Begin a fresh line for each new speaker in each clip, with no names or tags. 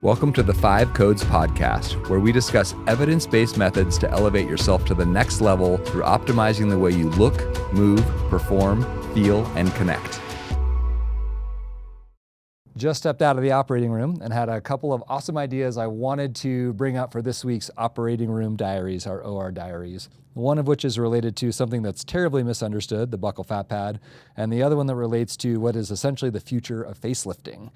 Welcome to the 5 Codes podcast, where we discuss evidence-based methods to elevate yourself to the next level through optimizing the way you look, move, perform, feel, and connect. Just stepped out of the operating room and had a couple of awesome ideas I wanted to bring up for this week's operating room diaries, our OR diaries. One of which is related to something that's terribly misunderstood, the buccal fat pad, and the other one that relates to what is essentially the future of facelifting.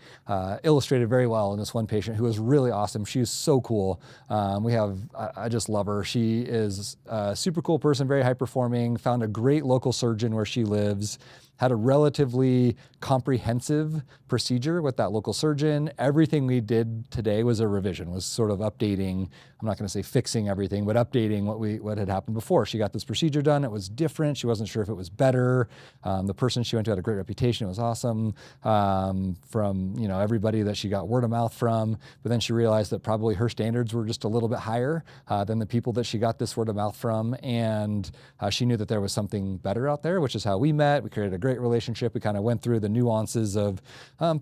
Illustrated very well in this one patient who was really awesome. She was so cool. I just love her. She is a super cool person, very high performing, found a great local surgeon where she lives, had a relatively comprehensive procedure with that local surgeon. Everything we did today was a revision, was sort of updating. I'm not going to say fixing everything, but updating what had happened before. She got this procedure done. It was different. She wasn't sure if it was better. The person she went to had a great reputation. It was awesome from everybody that she got word of mouth from. But then she realized that probably her standards were just a little bit higher than the people that she got this word of mouth from. And she knew that there was something better out there, which is how we met. We created a great relationship. We kind of went through the nuances of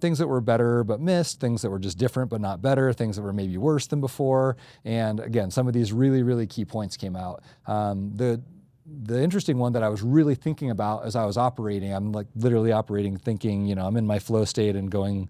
things that were better but missed, things that were just different but not better, things that were maybe worse than before. And again, some of these really, really key points came out. The interesting one that I was really thinking about as I was operating, I'm like literally operating thinking, I'm in my flow state and going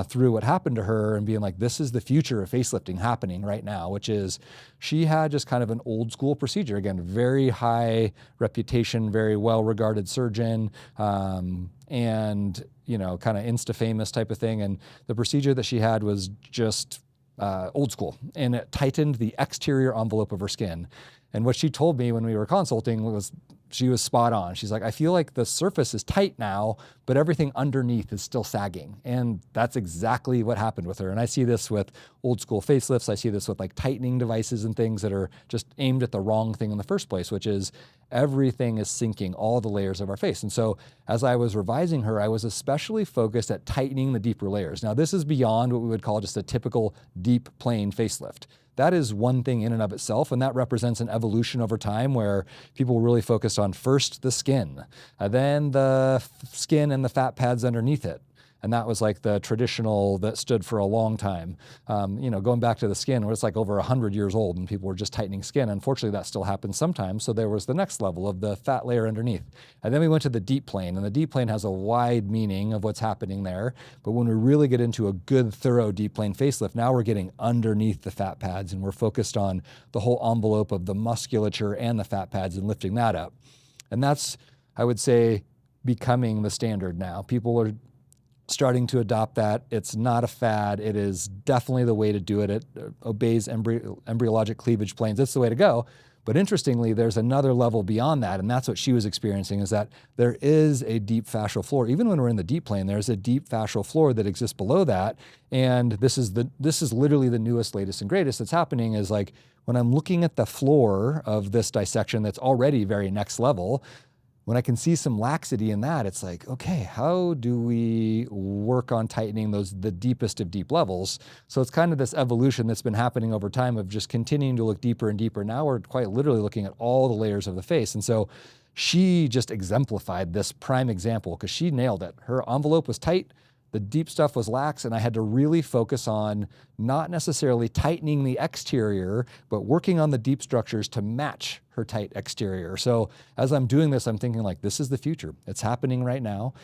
through what happened to her and being like, this is the future of facelifting happening right now, which is she had just kind of an old school procedure. Again, very high reputation, very well-regarded surgeon, and kind of insta-famous type of thing. And the procedure that she had was just old school, and it tightened the exterior envelope of her skin. And what she told me when we were consulting was she was spot on. She's like, I feel like the surface is tight now, but everything underneath is still sagging. And that's exactly what happened with her. And I see this with old school facelifts. I see this with like tightening devices and things that are just aimed at the wrong thing in the first place, which is everything is sinking all the layers of our face. And so as I was revising her, I was especially focused at tightening the deeper layers. Now, this is beyond what we would call just a typical deep plane facelift. That is one thing in and of itself, and that represents an evolution over time where people really focused on first the skin, then the skin and the fat pads underneath it. And that was like the traditional that stood for a long time. Going back to the skin, where it's like over 100 years old and people were just tightening skin. Unfortunately, that still happens sometimes. So there was the next level of the fat layer underneath. And then we went to the deep plane, and the deep plane has a wide meaning of what's happening there. But when we really get into a good, thorough deep plane facelift, now we're getting underneath the fat pads, and we're focused on the whole envelope of the musculature and the fat pads and lifting that up. And that's, I would say, becoming the standard now. People are starting to adopt that. It's not a fad. It is definitely the way to do it. It obeys embryologic cleavage planes. It's the way to go. But interestingly, there's another level beyond that, and that's what she was experiencing, is that there is a deep fascial floor. Even when we're in the deep plane, there's a deep fascial floor that exists below that. And this is literally the newest, latest, and greatest that's happening, is like when I'm looking at the floor of this dissection that's already very next level, when I can see some laxity in that, it's like, okay, how do we work on tightening the deepest of deep levels? So it's kind of this evolution that's been happening over time of just continuing to look deeper and deeper. Now we're quite literally looking at all the layers of the face. And so she just exemplified this prime example because she nailed it. Her envelope was tight, the deep stuff was lax, and I had to really focus on not necessarily tightening the exterior, but working on the deep structures to match her tight exterior. So as I'm doing this, I'm thinking like, this is the future. It's happening right now,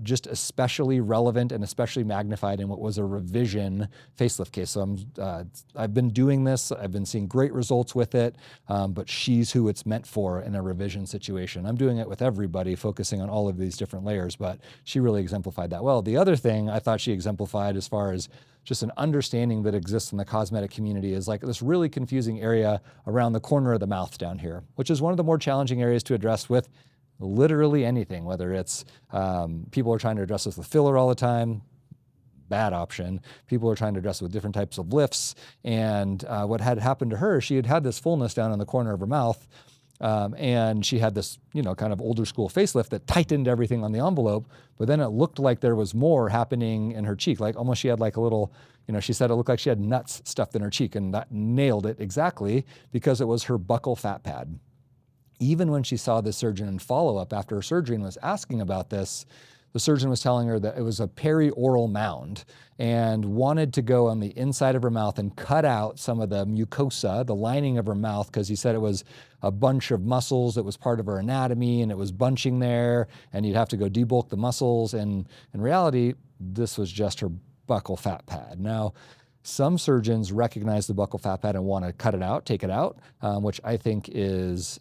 just especially relevant and especially magnified in what was a revision facelift case. So I've been doing this. I've been seeing great results with it, but she's who it's meant for in a revision situation. I'm doing it with everybody, focusing on all of these different layers, but she really exemplified that well. The other thing I thought she exemplified as far as just an understanding that exists in the cosmetic community is like this really confusing area around the corner of the mouth down here, which is one of the more challenging areas to address with literally anything, whether it's people are trying to address this with filler all the time, bad option. People are trying to address it with different types of lifts. And what had happened to her, she had this fullness down in the corner of her mouth. And she had this, kind of older school facelift that tightened everything on the envelope, but then it looked like there was more happening in her cheek. Like almost she had like a little, she said it looked like she had nuts stuffed in her cheek, and that nailed it exactly because it was her buccal fat pad. Even when she saw the surgeon in follow-up after her surgery and was asking about this, the surgeon was telling her that it was a perioral mound and wanted to go on the inside of her mouth and cut out some of the mucosa, the lining of her mouth, because he said it was a bunch of muscles that was part of her anatomy and it was bunching there and you'd have to go debulk the muscles. And in reality, this was just her buccal fat pad. Now, some surgeons recognize the buccal fat pad and want to cut it out, take it out, which I think is,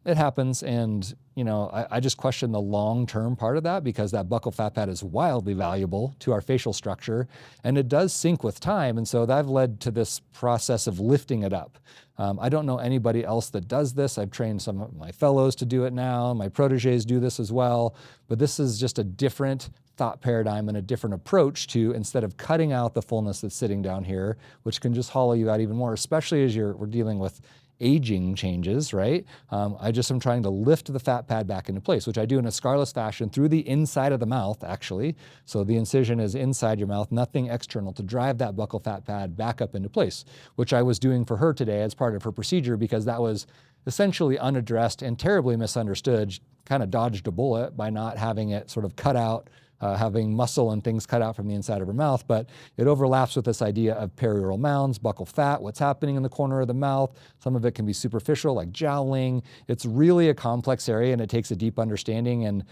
it happens. And, I just question the long-term part of that, because that buccal fat pad is wildly valuable to our facial structure and it does sink with time. And so that led to this process of lifting it up. I don't know anybody else that does this. I've trained some of my fellows to do it now. My proteges do this as well, but this is just a different thought paradigm and a different approach to, instead of cutting out the fullness that's sitting down here, which can just hollow you out even more, especially as we're dealing with aging changes, right? I'm trying to lift the fat pad back into place, which I do in a scarless fashion through the inside of the mouth, actually. So the incision is inside your mouth, nothing external, to drive that buccal fat pad back up into place, which I was doing for her today as part of her procedure, because that was essentially unaddressed and terribly misunderstood. Kind of dodged a bullet by not having it sort of cut out, having muscle and things cut out from the inside of her mouth, but it overlaps with this idea of perioral mounds, buccal fat, what's happening in the corner of the mouth. Some of it can be superficial, like jowling. It's really a complex area and it takes a deep understanding. And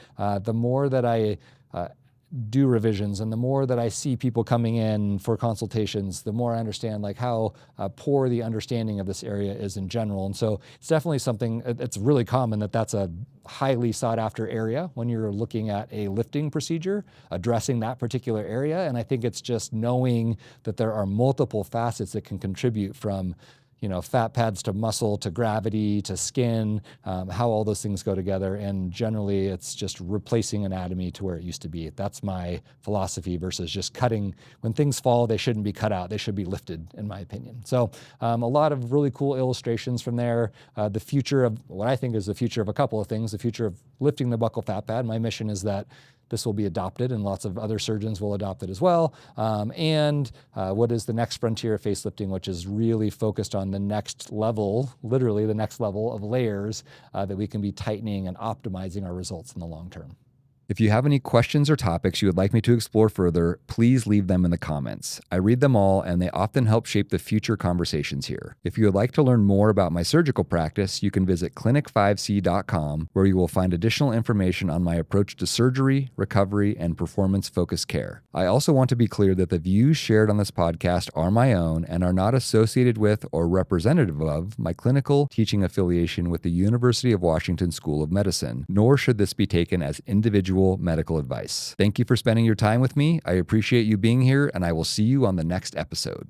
the more that I do revisions and the more that I see people coming in for consultations, the more I understand like how poor the understanding of this area is in general. And so it's definitely something, it's really common that's a highly sought after area when you're looking at a lifting procedure, addressing that particular area. And I think it's just knowing that there are multiple facets that can contribute, from fat pads to muscle to gravity to skin, how all those things go together. And generally it's just replacing anatomy to where it used to be. That's my philosophy, versus just cutting. When things fall, they shouldn't be cut out. They should be lifted, in my opinion. So a lot of really cool illustrations from there. The future of what I think is the future of a couple of things, the future of lifting the buccal fat pad. My mission is that this will be adopted and lots of other surgeons will adopt it as well. And what is the next frontier of facelifting, which is really focused on the next level, literally the next level of layers that we can be tightening and optimizing our results in the long term. If you have any questions or topics you would like me to explore further, please leave them in the comments. I read them all and they often help shape the future conversations here. If you would like to learn more about my surgical practice, you can visit clinic5c.com, where you will find additional information on my approach to surgery, recovery, and performance-focused care. I also want to be clear that the views shared on this podcast are my own and are not associated with or representative of my clinical teaching affiliation with the University of Washington School of Medicine, nor should this be taken as individual medical advice. Thank you for spending your time with me. I appreciate you being here, and I will see you on the next episode.